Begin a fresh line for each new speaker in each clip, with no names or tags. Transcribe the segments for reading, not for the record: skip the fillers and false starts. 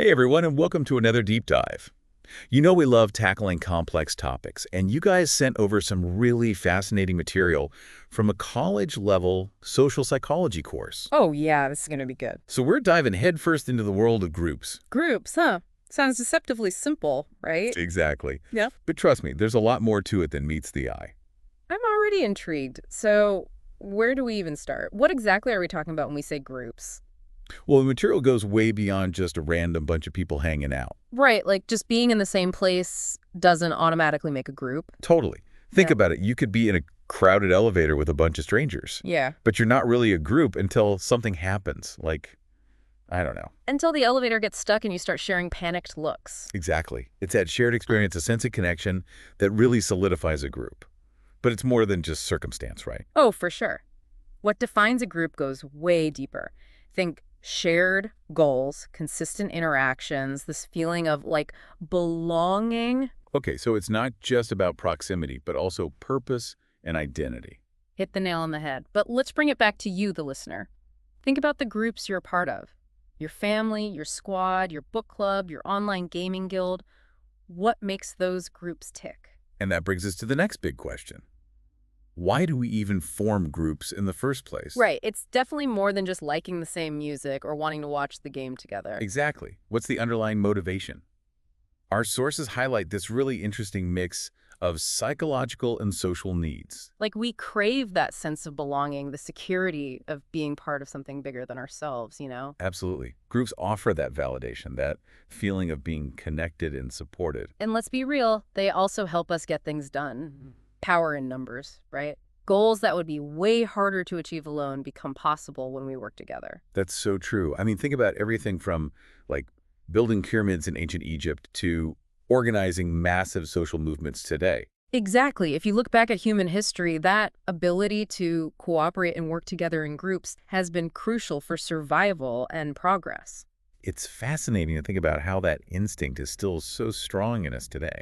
Hey everyone, and welcome to another deep dive. You know we love tackling complex topics, and you guys sent over some really fascinating material from a college-level social psychology course.
Oh, yeah, this is going to be good.
So we're diving headfirst into the world of groups.
Groups, huh? Sounds deceptively simple, right?
Exactly.
Yeah.
But trust me, there's a lot more to it than meets the eye.
I'm already intrigued. So, where do we even start? What exactly are we talking about when we say groups?
Well, the material goes way beyond just a random bunch of people hanging out.
Right, like just being in the same place doesn't automatically make a group.
Totally. Think
Yeah.
about it. You could be in a crowded elevator with a bunch of strangers,
Yeah.
but you're not really a group until something happens, like, I don't know.
Until the elevator gets stuck and you start sharing panicked looks.
Exactly. It's that shared experience, a sense of connection that really solidifies a group. But it's more than just circumstance, right?
Oh, for sure. What defines a group goes way deeper. Think shared goals, consistent interactions, this feeling of like belonging.
Okay, so it's not just about proximity, but also purpose and identity.
Hit the nail on the head. But let's bring it back to you, the listener. Think about the groups you're a part of. Your family, your squad, your book club, your online gaming guild. What makes those groups tick?
And that brings us to the next big question. Why do we even form groups in the first place?
Right. It's definitely more than just liking the same music or wanting to watch the game together.
Exactly. What's the underlying motivation? Our sources highlight this really interesting mix of psychological and social needs.
Like we crave that sense of belonging, the security of being part of something bigger than ourselves, you know?
Absolutely. Groups offer that validation, that feeling of being connected and supported.
And let's be real, they also help us get things done. Power in numbers, right? Goals that would be way harder to achieve alone become possible when we work together.
That's so true. I mean, think about everything from, like, building pyramids in ancient Egypt to organizing massive social movements today.
Exactly. If you look back at human history, that ability to cooperate and work together in groups has been crucial for survival and progress.
It's fascinating to think about how that instinct is still so strong in us today.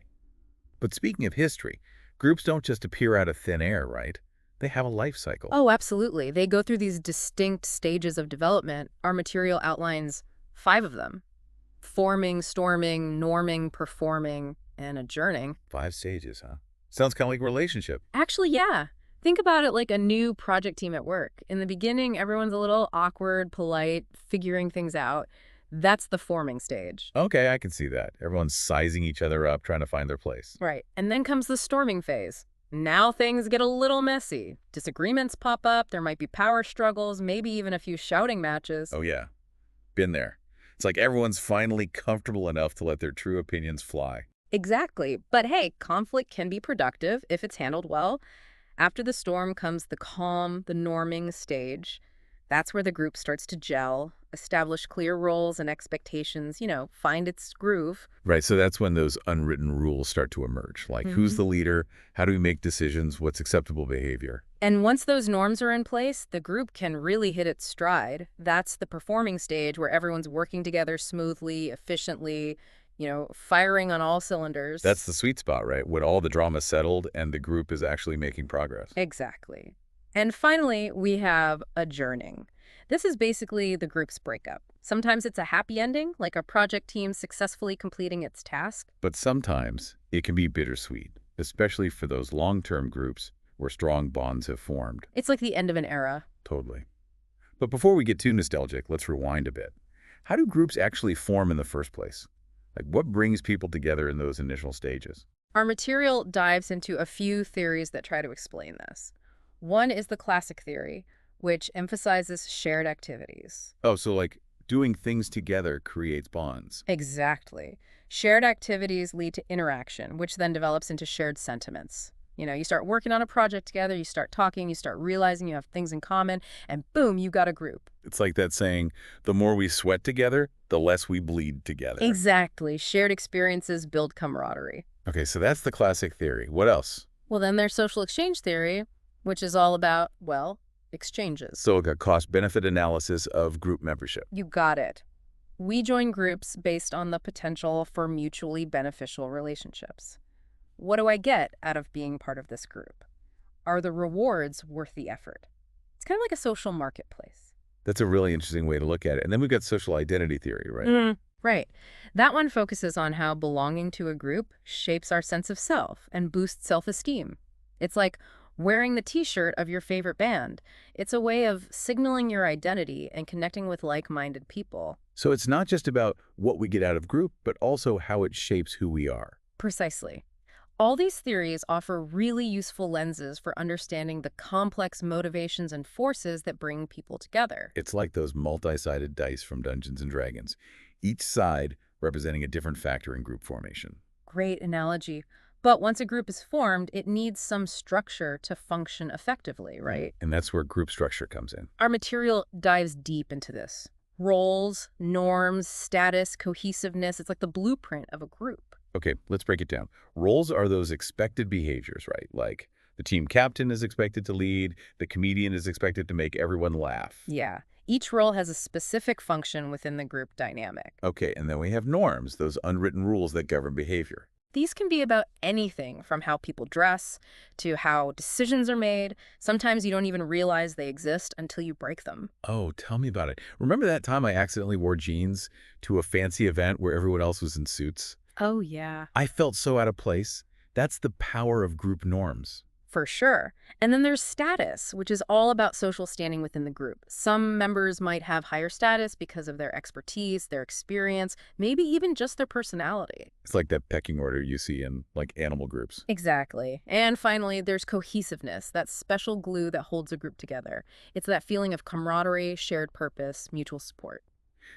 But speaking of history, groups don't just appear out of thin air, right? They have a life cycle.
Oh, absolutely. They go through these distinct stages of development. Our material outlines 5 of them: forming, storming, norming, performing, and adjourning.
5 stages, huh? Sounds kind of like a relationship.
Actually, yeah. Think about it like a new project team at work. In the beginning, everyone's a little awkward, polite, figuring things out. That's the forming stage.
Okay, I can see that. Everyone's sizing each other up, trying to find their place.
Right. And then comes the storming phase. Now things get a little messy. Disagreements pop up, there might be power struggles, maybe even a few shouting matches.
Oh yeah, been there. It's like everyone's finally comfortable enough to let their true opinions fly.
Exactly. But hey, conflict can be productive if it's handled well. After the storm comes the calm, the norming stage. That's where the group starts to gel, establish clear roles and expectations, find its groove.
Right, so that's when those unwritten rules start to emerge, like who's the leader, how do we make decisions, what's acceptable behavior.
And once those norms are in place, the group can really hit its stride. That's the performing stage where everyone's working together smoothly, efficiently, firing on all cylinders.
That's the sweet spot, right? When all the drama's settled and the group is actually making progress.
Exactly. And finally, we have adjourning. This is basically the group's breakup. Sometimes it's a happy ending, like a project team successfully completing its task.
But sometimes it can be bittersweet, especially for those long-term groups where strong bonds have formed.
It's like the end of an era.
Totally. But before we get too nostalgic, let's rewind a bit. How do groups actually form in the first place? Like, what brings people together in those initial stages?
Our material dives into a few theories that try to explain this. One is the classic theory, which emphasizes shared activities.
Oh, so like doing things together creates bonds.
Exactly. Shared activities lead to interaction, which then develops into shared sentiments. You start working on a project together, you start talking, you start realizing you have things in common, and boom, you got a group.
It's like that saying, the more we sweat together, the less we bleed together.
Exactly. Shared experiences build camaraderie.
Okay, so that's the classic theory. What else?
Well, then there's social exchange theory, which is all about, exchanges.
So like a cost-benefit analysis of group membership.
You got it. We join groups based on the potential for mutually beneficial relationships. What do I get out of being part of this group? Are the rewards worth the effort? It's kind of like a social marketplace.
That's a really interesting way to look at it. And then we've got social identity theory, right?
Right. That one focuses on how belonging to a group shapes our sense of self and boosts self-esteem. It's like wearing the t-shirt of your favorite band. It's a way of signaling your identity and connecting with like-minded people.
So it's not just about what we get out of group, but also how it shapes who we are.
Precisely. All these theories offer really useful lenses for understanding the complex motivations and forces that bring people together.
It's like those multi-sided dice from Dungeons & Dragons, each side representing a different factor in group formation.
Great analogy. But once a group is formed, it needs some structure to function effectively, right?
And that's where group structure comes in.
Our material dives deep into this. Roles, norms, status, cohesiveness. It's like the blueprint of a group.
Okay, let's break it down. Roles are those expected behaviors, right? Like the team captain is expected to lead, the comedian is expected to make everyone laugh.
Yeah. Each role has a specific function within the group dynamic.
Okay, and then we have norms, those unwritten rules that govern behavior.
These can be about anything from how people dress to how decisions are made. Sometimes you don't even realize they exist until you break them.
Oh, tell me about it. Remember that time I accidentally wore jeans to a fancy event where everyone else was in suits?
Oh, yeah.
I felt so out of place. That's the power of group norms.
For sure. And then there's status, which is all about social standing within the group. Some members might have higher status because of their expertise, their experience, maybe even just their personality.
It's like that pecking order you see in, like, animal groups.
Exactly. And finally, there's cohesiveness, that special glue that holds a group together. It's that feeling of camaraderie, shared purpose, mutual support.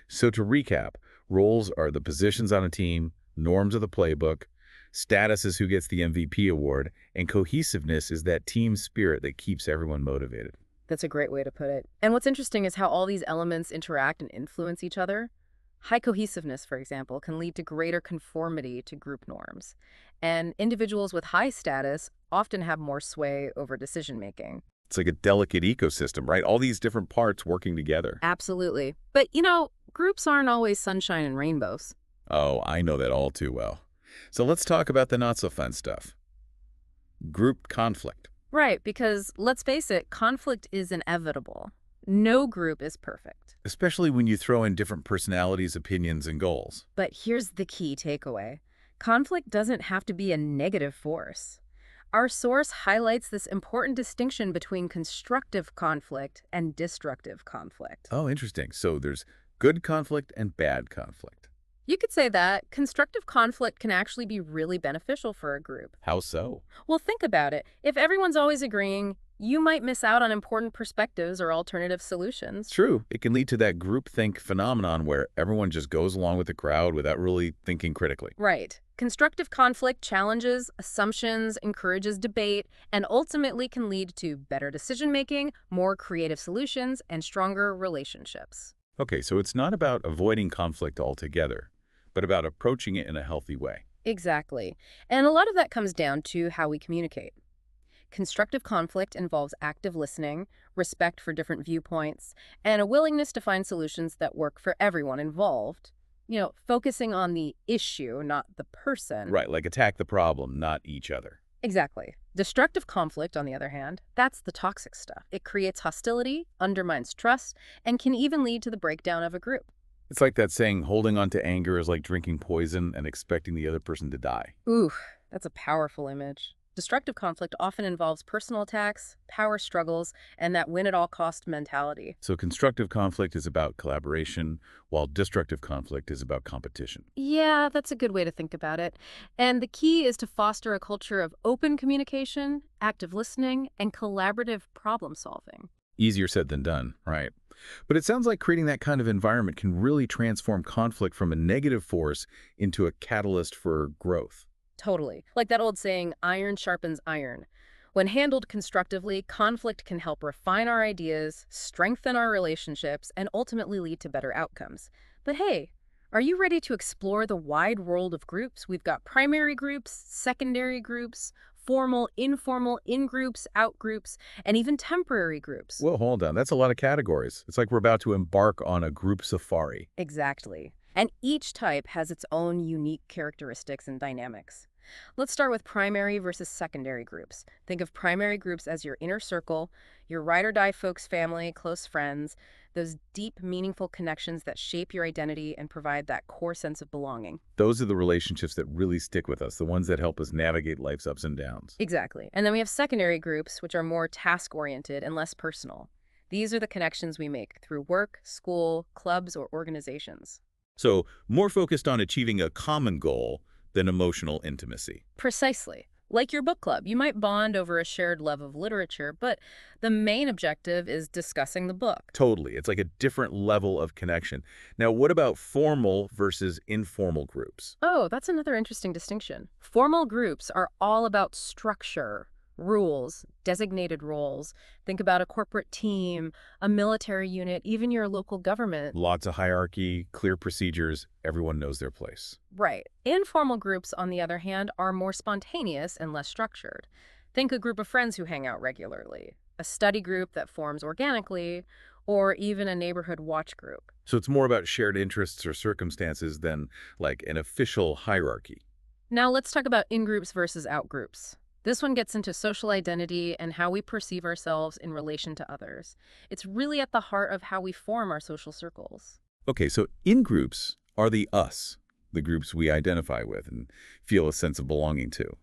So to recap, roles are the positions on a team, norms are the playbook, status is who gets the MVP award, and cohesiveness is that team spirit that keeps everyone motivated.
That's a great way to put it. And what's interesting is how all these elements interact and influence each other. High cohesiveness, for example, can lead to greater conformity to group norms. And individuals with high status often have more sway over decision-making.
It's like a delicate ecosystem, right? All these different parts working together.
Absolutely. But, groups aren't always sunshine and rainbows.
Oh, I know that all too well. So let's talk about the not-so-fun stuff. Group conflict.
Right, because let's face it, conflict is inevitable. No group is perfect.
Especially when you throw in different personalities, opinions, and goals.
But here's the key takeaway. Conflict doesn't have to be a negative force. Our source highlights this important distinction between constructive conflict and destructive conflict.
Oh, interesting. So there's good conflict and bad conflict.
You could say that constructive conflict can actually be really beneficial for a group.
How so?
Well, think about it. If everyone's always agreeing, you might miss out on important perspectives or alternative solutions.
True. It can lead to that groupthink phenomenon where everyone just goes along with the crowd without really thinking critically.
Right. Constructive conflict challenges assumptions, encourages debate, and ultimately can lead to better decision-making, more creative solutions, and stronger relationships.
Okay, so it's not about avoiding conflict altogether, but about approaching it in a healthy way.
Exactly. And a lot of that comes down to how we communicate. Constructive conflict involves active listening, respect for different viewpoints, and a willingness to find solutions that work for everyone involved. Focusing on the issue, not the person.
Right, like attack the problem, not each other.
Exactly. Destructive conflict, on the other hand, that's the toxic stuff. It creates hostility, undermines trust, and can even lead to the breakdown of a group.
It's like that saying, holding on to anger is like drinking poison and expecting the other person to die.
Ooh, that's a powerful image. Destructive conflict often involves personal attacks, power struggles, and that win-at-all-cost mentality.
So constructive conflict is about collaboration, while destructive conflict is about competition.
Yeah, that's a good way to think about it. And the key is to foster a culture of open communication, active listening, and collaborative problem solving.
Easier said than done, right? But it sounds like creating that kind of environment can really transform conflict from a negative force into a catalyst for growth.
Totally. Like that old saying, iron sharpens iron. When handled constructively, conflict can help refine our ideas, strengthen our relationships, and ultimately lead to better outcomes. But hey, are you ready to explore the wide world of groups? We've got primary groups, secondary groups, formal, informal, in-groups, out-groups, and even temporary groups.
Well, hold on. That's a lot of categories. It's like we're about to embark on a group safari.
Exactly. And each type has its own unique characteristics and dynamics. Let's start with primary versus secondary groups. Think of primary groups as your inner circle, your ride-or-die folks, family, close friends. those deep, meaningful connections that shape your identity and provide that core sense of belonging.
Those are the relationships that really stick with us, the ones that help us navigate life's ups and downs.
Exactly. And then we have secondary groups, which are more task-oriented and less personal. These are the connections we make through work, school, clubs, or organizations.
So, more focused on achieving a common goal than emotional intimacy.
Precisely. Like your book club, you might bond over a shared love of literature, but the main objective is discussing the book.
Totally. It's like a different level of connection. Now, what about formal versus informal groups?
Oh, that's another interesting distinction. Formal groups are all about structure, rules, designated roles. Think about a corporate team, a military unit, even your local government.
Lots of hierarchy, clear procedures, everyone knows their place.
Right. Informal groups, on the other hand, are more spontaneous and less structured. Think a group of friends who hang out regularly, a study group that forms organically, or even a neighborhood watch group.
So it's more about shared interests or circumstances than like an official hierarchy.
Now let's talk about in-groups versus out-groups. This one gets into social identity and how we perceive ourselves in relation to others. It's really at the heart of how we form our social circles.
Okay, so in-groups are the us, the groups we identify with and feel a sense of belonging to.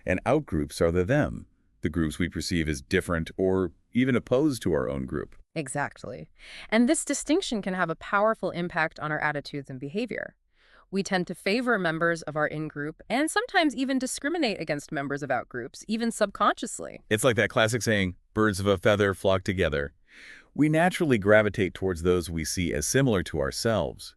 And out-groups are the them, the groups we perceive as different or even opposed to our own group.
Exactly. And this distinction can have a powerful impact on our attitudes and behavior. We tend to favor members of our in-group and sometimes even discriminate against members of out-groups, even subconsciously.
It's like that classic saying, birds of a feather flock together. We naturally gravitate towards those we see as similar to ourselves,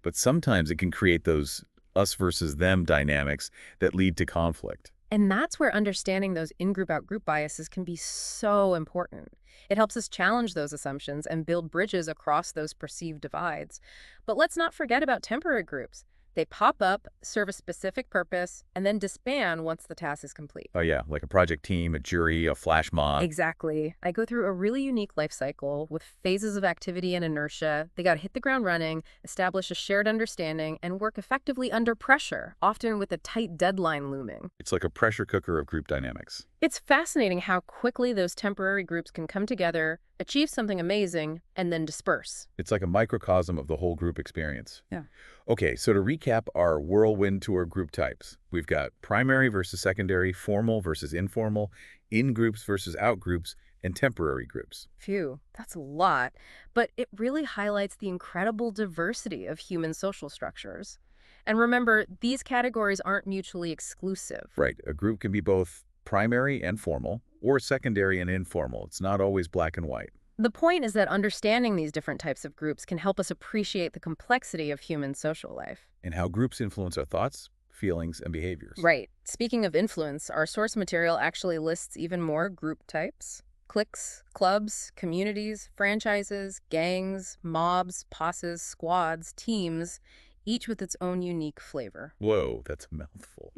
but sometimes it can create those us versus them dynamics that lead to conflict.
And that's where understanding those in-group, out-group biases can be so important. It helps us challenge those assumptions and build bridges across those perceived divides. But let's not forget about temporary groups. They pop up, serve a specific purpose, and then disband once the task is complete.
Oh yeah, like a project team, a jury, a flash mob.
Exactly. I go through a really unique life cycle with phases of activity and inertia. They got to hit the ground running, establish a shared understanding, and work effectively under pressure, often with a tight deadline looming.
It's like a pressure cooker of group dynamics.
It's fascinating how quickly those temporary groups can come together, achieve something amazing, and then disperse.
It's like a microcosm of the whole group experience.
Yeah.
Okay, so to recap our whirlwind tour group types, we've got primary versus secondary, formal versus informal, in-groups versus out-groups, and temporary groups.
Phew, that's a lot. But it really highlights the incredible diversity of human social structures. And remember, these categories aren't mutually exclusive.
Right, a group can be both primary and formal, or secondary and informal. It's not always black and white.
The point is that understanding these different types of groups can help us appreciate the complexity of human social life.
And how groups influence our thoughts, feelings, and behaviors.
Right. Speaking of influence, our source material actually lists even more group types. Cliques, clubs, communities, franchises, gangs, mobs, posses, squads, teams, each with its own unique flavor.
Whoa, that's a mouthful.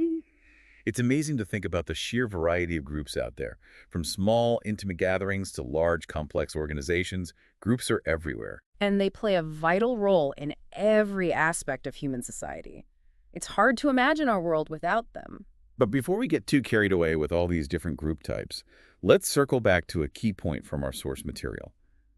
It's amazing to think about the sheer variety of groups out there. From small, intimate gatherings to large, complex organizations, groups are everywhere.
And they play a vital role in every aspect of human society. It's hard to imagine our world without them.
But before we get too carried away with all these different group types, let's circle back to a key point from our source material: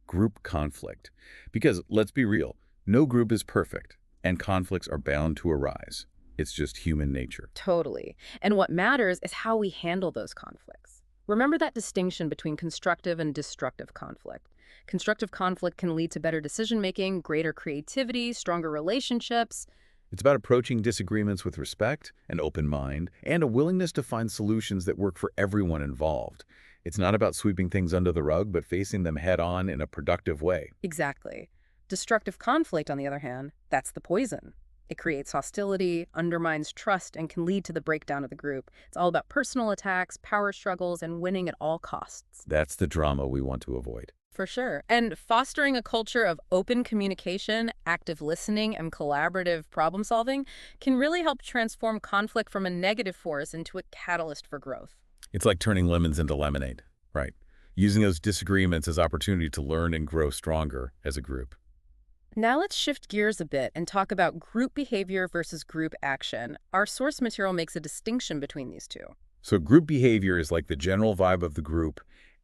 group conflict. Because let's be real, no group is perfect, and conflicts are bound to arise. It's just human nature.
Totally. And what matters is how we handle those conflicts. Remember that distinction between constructive and destructive conflict. Constructive conflict can lead to better decision-making, greater creativity, stronger relationships.
It's about approaching disagreements with respect, an open mind, and a willingness to find solutions that work for everyone involved. It's not about sweeping things under the rug, but facing them head-on in a productive way.
Exactly. Destructive conflict, on the other hand, that's the poison. It creates hostility, undermines trust, and can lead to the breakdown of the group. It's all about personal attacks, power struggles, and winning at all costs.
That's the drama we want to avoid.
For sure. And fostering a culture of open communication, active listening, and collaborative problem solving can really help transform conflict from a negative force into a catalyst for growth.
It's like turning lemons into lemonade, right? Using those disagreements as opportunity to learn and grow stronger as a group.
Now let's shift gears a bit and talk about group behavior versus group action. Our source material makes a distinction between these two.
So group behavior is like the general vibe of the group,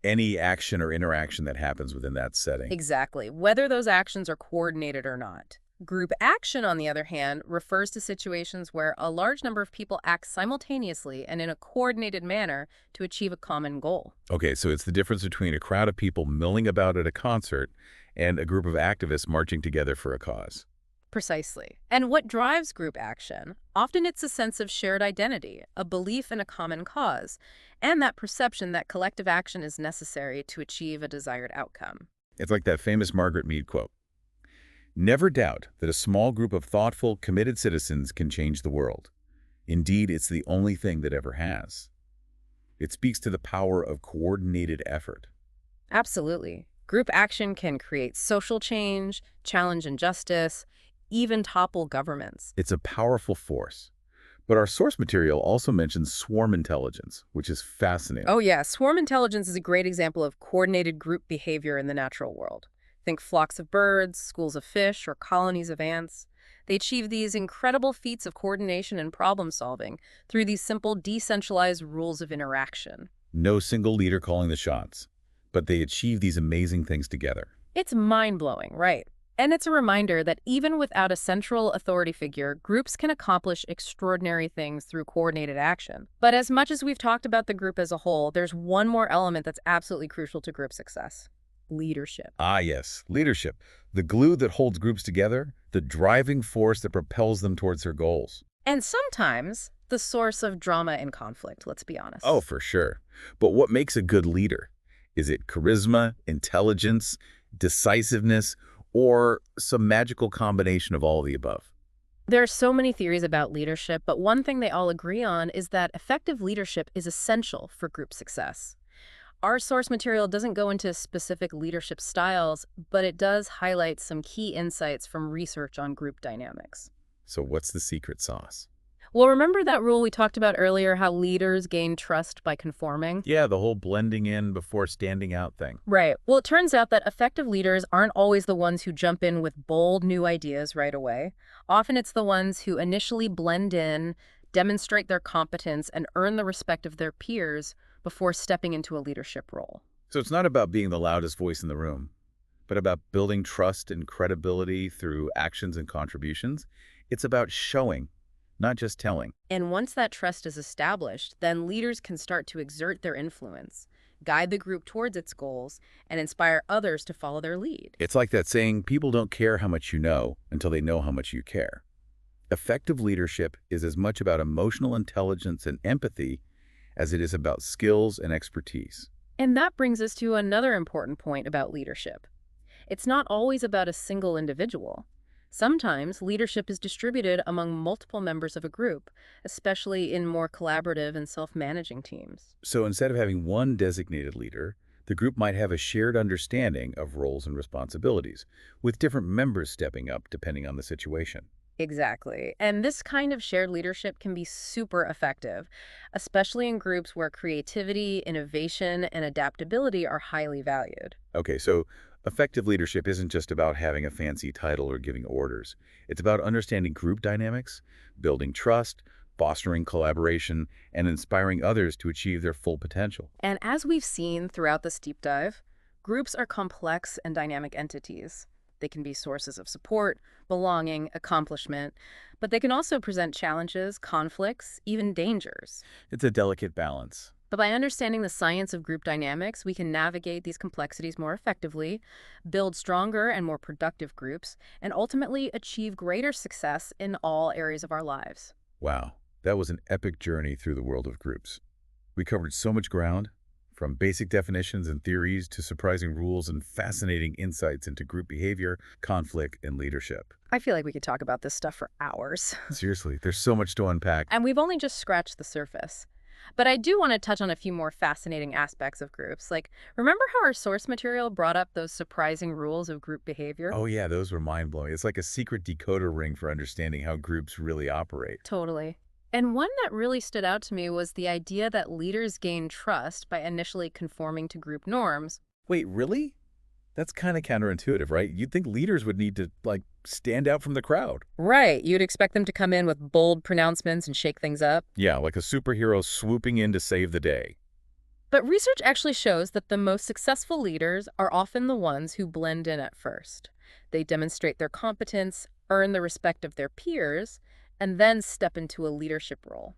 any action or interaction that happens within that setting.
Exactly, whether those actions are coordinated or not. Group action, on the other hand, refers to situations where a large number of people act simultaneously and in a coordinated manner to achieve a common goal.
Okay, so it's the difference between a crowd of people milling about at a concert and a group of activists marching together for a cause.
Precisely. And what drives group action? Often it's a sense of shared identity, a belief in a common cause, and that perception that collective action is necessary to achieve a desired outcome.
It's like that famous Margaret Mead quote. Never doubt that a small group of thoughtful, committed citizens can change the world. Indeed, it's the only thing that ever has. It speaks to the power of coordinated effort.
Absolutely. Group action can create social change, challenge injustice, even topple governments.
It's a powerful force. But our source material also mentions swarm intelligence, which is fascinating.
Oh yeah, swarm intelligence is a great example of coordinated group behavior in the natural world. Think flocks of birds, schools of fish, or colonies of ants. They achieve these incredible feats of coordination and problem solving through these simple, decentralized rules of interaction.
No single leader calling the shots, but they achieve these amazing things together.
It's mind-blowing, right? And it's a reminder that even without a central authority figure, groups can accomplish extraordinary things through coordinated action. But as much as we've talked about the group as a whole, there's one more element that's absolutely crucial to group success: leadership.
Ah, yes, leadership. The glue that holds groups together, the driving force that propels them towards their goals.
And sometimes the source of drama and conflict, let's be honest.
Oh, for sure. But what makes a good leader? Is it charisma, intelligence, decisiveness, or some magical combination of all of the above?
There are so many theories about leadership, but one thing they all agree on is that effective leadership is essential for group success. Our source material doesn't go into specific leadership styles, but it does highlight some key insights from research on group dynamics.
So what's the secret sauce?
Well, remember that rule we talked about earlier, how leaders gain trust by conforming?
Yeah, the whole blending in before standing out thing.
Right. Well, it turns out that effective leaders aren't always the ones who jump in with bold new ideas right away. Often it's the ones who initially blend in, demonstrate their competence, and earn the respect of their peers before stepping into a leadership role.
So it's not about being the loudest voice in the room, but about building trust and credibility through actions and contributions. It's about showing, not just telling.
And once that trust is established, then leaders can start to exert their influence, guide the group towards its goals, and inspire others to follow their lead.
It's like that saying, people don't care how much you know until they know how much you care. Effective leadership is as much about emotional intelligence and empathy as it is about skills and expertise.
And that brings us to another important point about leadership. It's not always about a single individual. Sometimes leadership is distributed among multiple members of a group, especially in more collaborative and self-managing teams.
So instead of having one designated leader, the group might have a shared understanding of roles and responsibilities, with different members stepping up depending on the situation.
Exactly. And this kind of shared leadership can be super effective, especially in groups where creativity, innovation, and adaptability are highly valued.
Okay, so effective leadership isn't just about having a fancy title or giving orders. It's about understanding group dynamics, building trust, fostering collaboration, and inspiring others to achieve their full potential.
And as we've seen throughout this deep dive, groups are complex and dynamic entities. They can be sources of support, belonging, accomplishment, but they can also present challenges, conflicts, even dangers.
It's a delicate balance.
But by understanding the science of group dynamics, we can navigate these complexities more effectively, build stronger and more productive groups, and ultimately achieve greater success in all areas of our lives.
Wow, that was an epic journey through the world of groups. We covered so much ground, from basic definitions and theories to surprising rules and fascinating insights into group behavior, conflict, and leadership.
I feel like we could talk about this stuff for hours.
Seriously, there's so much to unpack.
And we've only just scratched the surface. But I do want to touch on a few more fascinating aspects of groups. Like, remember how our source material brought up those surprising rules of group behavior?
Oh yeah, those were mind-blowing. It's like a secret decoder ring for understanding how groups really operate.
Totally. And one that really stood out to me was the idea that leaders gain trust by initially conforming to group norms.
Wait, really? That's kind of counterintuitive, right? You'd think leaders would need to, stand out from the crowd.
Right. You'd expect them to come in with bold pronouncements and shake things up.
Yeah, like a superhero swooping in to save the day.
But research actually shows that the most successful leaders are often the ones who blend in at first. They demonstrate their competence, earn the respect of their peers, and then step into a leadership role.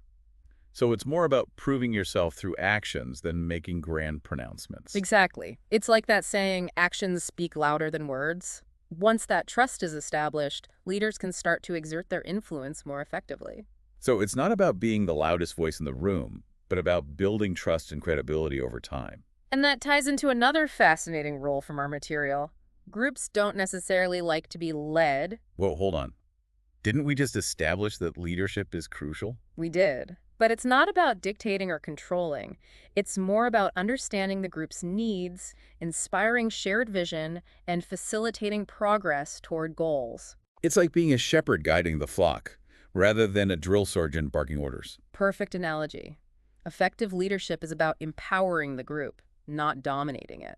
So it's more about proving yourself through actions than making grand pronouncements.
Exactly. It's like that saying, actions speak louder than words. Once that trust is established, leaders can start to exert their influence more effectively.
So it's not about being the loudest voice in the room, but about building trust and credibility over time.
And that ties into another fascinating rule from our material. Groups don't necessarily like to be led.
Whoa, hold on. Didn't we just establish that leadership is crucial?
We did. But it's not about dictating or controlling. It's more about understanding the group's needs, inspiring shared vision, and facilitating progress toward goals.
It's like being a shepherd guiding the flock, rather than a drill sergeant barking orders.
Perfect analogy. Effective leadership is about empowering the group, not dominating it.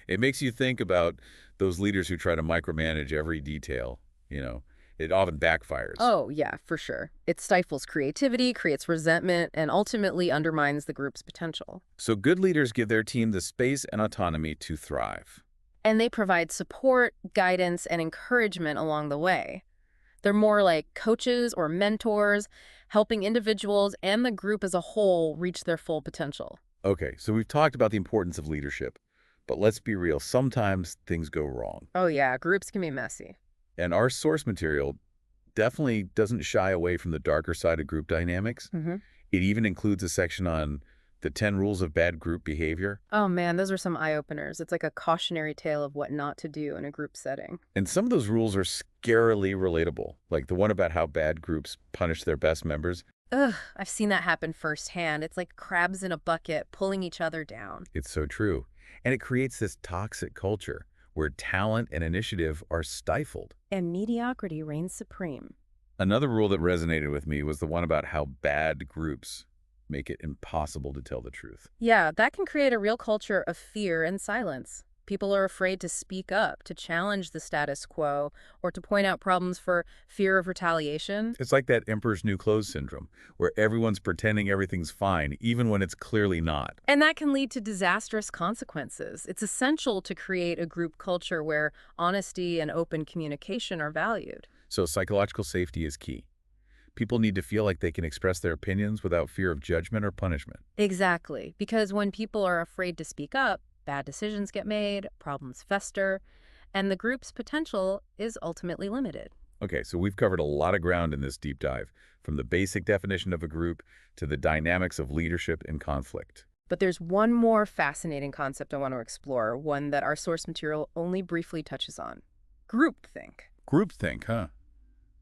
It makes you think about those leaders who try to micromanage every detail. It often backfires.
Oh, yeah, for sure. It stifles creativity, creates resentment, and ultimately undermines the group's potential.
So good leaders give their team the space and autonomy to thrive.
And they provide support, guidance, and encouragement along the way. They're more like coaches or mentors, helping individuals and the group as a whole reach their full potential.
Okay, so we've talked about the importance of leadership, but let's be real, sometimes things go wrong.
Oh, yeah, groups can be messy.
And our source material definitely doesn't shy away from the darker side of group dynamics. It even includes a section on the 10 rules of bad group behavior.
Oh, man, those are some eye-openers. It's like a cautionary tale of what not to do in a group setting.
And some of those rules are scarily relatable, like the one about how bad groups punish their best members.
Ugh, I've seen that happen firsthand. It's like crabs in a bucket pulling each other down.
It's so true. And it creates this toxic culture where talent and initiative are stifled.
And mediocrity reigns supreme.
Another rule that resonated with me was the one about how bad groups make it impossible to tell the truth.
Yeah, that can create a real culture of fear and silence. People are afraid to speak up, to challenge the status quo, or to point out problems for fear of retaliation.
It's like that emperor's new clothes syndrome, where everyone's pretending everything's fine, even when it's clearly not.
And that can lead to disastrous consequences. It's essential to create a group culture where honesty and open communication are valued.
So psychological safety is key. People need to feel like they can express their opinions without fear of judgment or punishment.
Exactly, because when people are afraid to speak up, bad decisions get made, problems fester, and the group's potential is ultimately limited.
Okay, so we've covered a lot of ground in this deep dive, from the basic definition of a group to the dynamics of leadership and conflict.
But there's one more fascinating concept I want to explore, one that our source material only briefly touches on. Groupthink.
Groupthink, huh?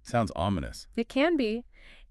Sounds ominous.
It can be.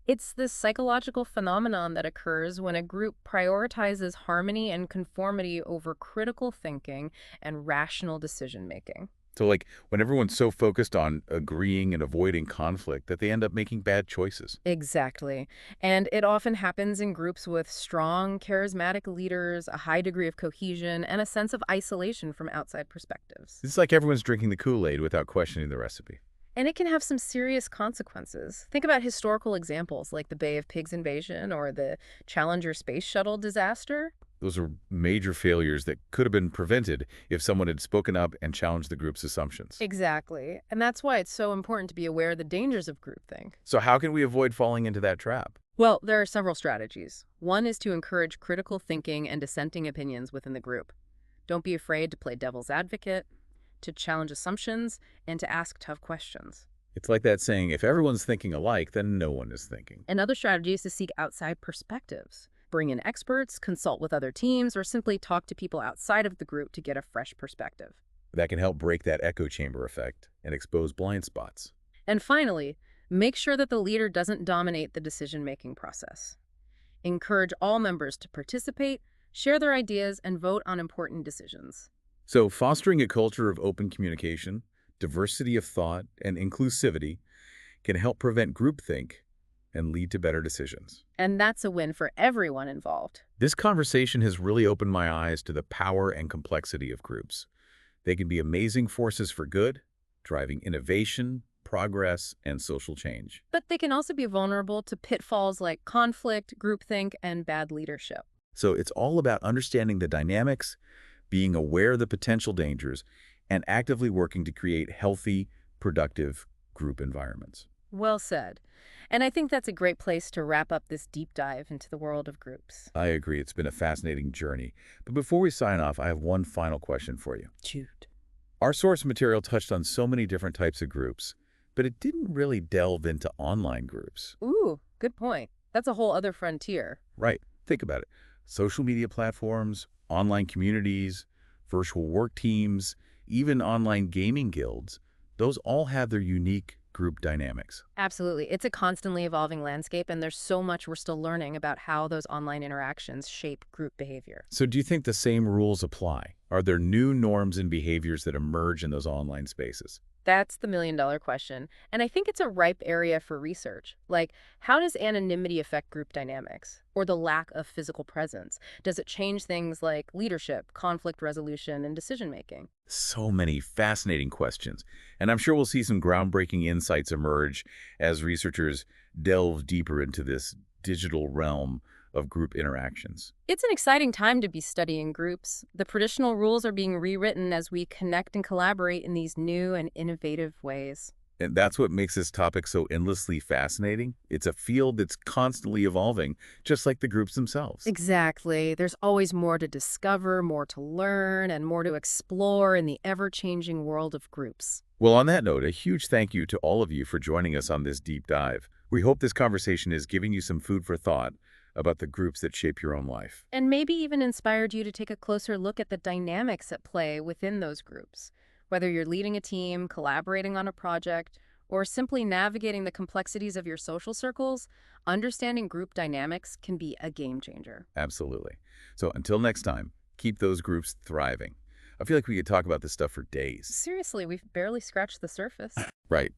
It's this psychological phenomenon that occurs when a group prioritizes harmony and conformity over critical thinking and rational decision-making.
So like when everyone's so focused on agreeing and avoiding conflict that they end up making bad choices.
Exactly. And it often happens in groups with strong, charismatic leaders, a high degree of cohesion, and a sense of isolation from outside perspectives.
It's like everyone's drinking the Kool-Aid without questioning the recipe.
And it can have some serious consequences. Think about historical examples like the Bay of Pigs invasion or the Challenger space shuttle disaster.
Those are major failures that could have been prevented if someone had spoken up and challenged the group's assumptions.
Exactly. And that's why it's so important to be aware of the dangers of groupthink.
So how can we avoid falling into that trap?
Well, there are several strategies. One is to encourage critical thinking and dissenting opinions within the group. Don't be afraid to play devil's advocate, to challenge assumptions, and to ask tough questions.
It's like that saying, if everyone's thinking alike, then no one is thinking.
Another strategy is to seek outside perspectives. Bring in experts, consult with other teams, or simply talk to people outside of the group to get a fresh perspective.
That can help break that echo chamber effect and expose blind spots.
And finally, make sure that the leader doesn't dominate the decision-making process. Encourage all members to participate, share their ideas, and vote on important decisions.
So fostering a culture of open communication, diversity of thought, and inclusivity can help prevent groupthink and lead to better decisions.
And that's a win for everyone involved.
This conversation has really opened my eyes to the power and complexity of groups. They can be amazing forces for good, driving innovation, progress, and social change.
But they can also be vulnerable to pitfalls like conflict, groupthink, and bad leadership.
So it's all about understanding the dynamics, being aware of the potential dangers, and actively working to create healthy, productive group environments.
Well said. And I think that's a great place to wrap up this deep dive into the world of groups.
I agree. It's been a fascinating journey. But before we sign off, I have one final question for you.
Shoot.
Our source material touched on so many different types of groups, but it didn't really delve into online groups.
Ooh, good point. That's a whole other frontier.
Right. Think about it. Social media platforms, online communities, virtual work teams, even online gaming guilds, those all have their unique group dynamics.
Absolutely. It's a constantly evolving landscape, and there's so much we're still learning about how those online interactions shape group behavior.
So do you think the same rules apply? Are there new norms and behaviors that emerge in those online spaces?
That's the million-dollar question. And I think it's a ripe area for research. Like, how does anonymity affect group dynamics? Or the lack of physical presence? Does it change things like leadership, conflict resolution, and decision-making?
So many fascinating questions. And I'm sure we'll see some groundbreaking insights emerge as researchers delve deeper into this digital realm of group interactions.
It's an exciting time to be studying groups. The traditional rules are being rewritten as we connect and collaborate in these new and innovative ways.
And that's what makes this topic so endlessly fascinating. It's a field that's constantly evolving, just like the groups themselves.
Exactly. There's always more to discover, more to learn, and more to explore in the ever-changing world of groups.
Well, on that note, a huge thank you to all of you for joining us on this deep dive. We hope this conversation is giving you some food for thought about the groups that shape your own life.
And maybe even inspired you to take a closer look at the dynamics at play within those groups. Whether you're leading a team, collaborating on a project, or simply navigating the complexities of your social circles, understanding group dynamics can be a game changer.
Absolutely. So until next time, keep those groups thriving. I feel like we could talk about this stuff for days.
Seriously, we've barely scratched the surface.
Right.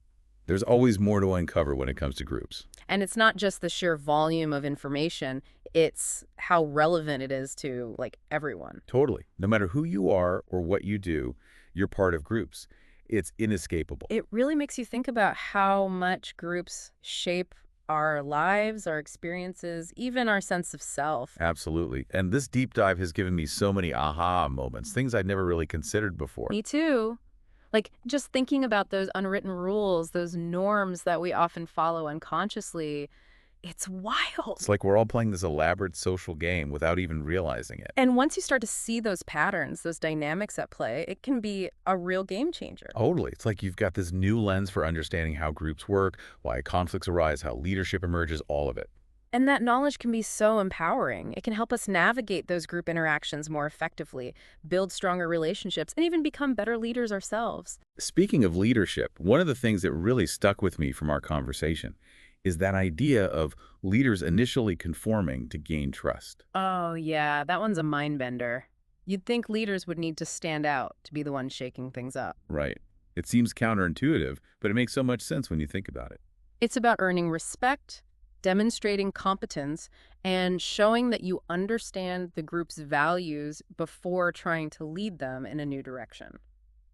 There's always more to uncover when it comes to groups.
And it's not just the sheer volume of information, it's how relevant it is to, like, everyone.
Totally. No matter who you are or what you do, you're part of groups. It's inescapable.
It really makes you think about how much groups shape our lives, our experiences, even our sense of self.
Absolutely. And this deep dive has given me so many aha moments, things I'd never really considered before.
Me too. Like, just thinking about those unwritten rules, those norms that we often follow unconsciously, it's wild.
It's like we're all playing this elaborate social game without even realizing it.
And once you start to see those patterns, those dynamics at play, it can be a real game changer.
Totally. It's like you've got this new lens for understanding how groups work, why conflicts arise, how leadership emerges, all of it.
And that knowledge can be so empowering. It can help us navigate those group interactions more effectively, build stronger relationships, and even become better leaders ourselves.
Speaking of leadership, one of the things that really stuck with me from our conversation is that idea of leaders initially conforming to gain trust.
Oh, yeah, that one's a mind bender. You'd think leaders would need to stand out to be the ones shaking things up.
Right. It seems counterintuitive, but it makes so much sense when you think about it.
It's about earning respect, demonstrating competence, and showing that you understand the group's values before trying to lead them in a new direction.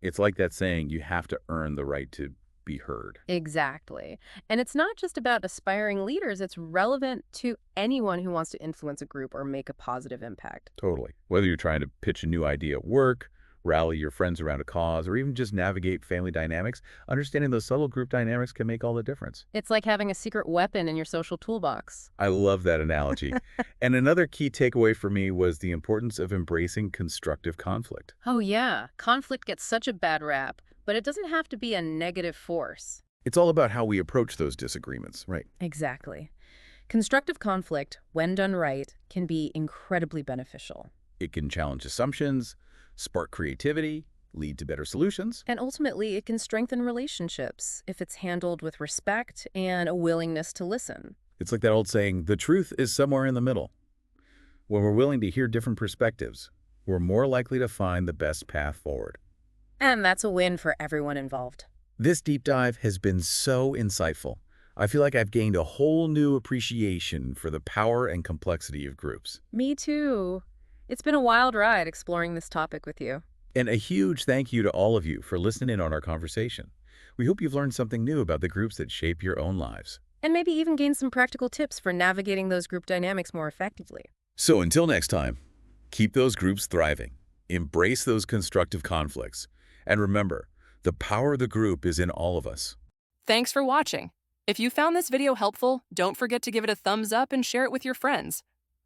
It's like that saying, you have to earn the right to be heard.
Exactly. And it's not just about aspiring leaders, it's relevant to anyone who wants to influence a group or make a positive impact.
Totally. Whether you're trying to pitch a new idea at work, rally your friends around a cause, or even just navigate family dynamics, understanding those subtle group dynamics can make all the difference.
It's like having a secret weapon in your social toolbox.
I love that analogy. And another key takeaway for me was the importance of embracing constructive conflict.
Oh, yeah. Conflict gets such a bad rap, but it doesn't have to be a negative force.
It's all about how we approach those disagreements, right?
Exactly. Constructive conflict, when done right, can be incredibly beneficial.
It can challenge assumptions, spark creativity, lead to better solutions.
And ultimately, it can strengthen relationships if it's handled with respect and a willingness to listen.
It's like that old saying, the truth is somewhere in the middle. When we're willing to hear different perspectives, we're more likely to find the best path forward.
And that's a win for everyone involved.
This deep dive has been so insightful. I feel like I've gained a whole new appreciation for the power and complexity of groups.
Me too. It's been a wild ride exploring this topic with you.
And a huge thank you to all of you for listening in on our conversation. We hope you've learned something new about the groups that shape your own lives.
And maybe even gain some practical tips for navigating those group dynamics more effectively.
So until next time, keep those groups thriving, embrace those constructive conflicts, and remember, the power of the group is in all of us.
Thanks for watching. If you found this video helpful, don't forget to give it a thumbs up and share it with your friends.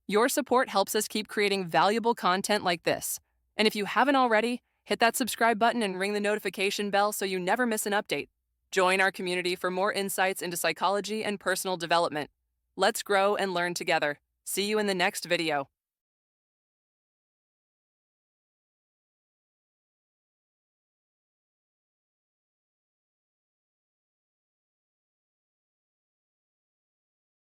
Your support helps us keep creating valuable content like this. And if you haven't already, hit that subscribe button and ring the notification bell so you never miss an update. Join our community for more insights into psychology and personal development. Let's grow and learn together. See you in the next video.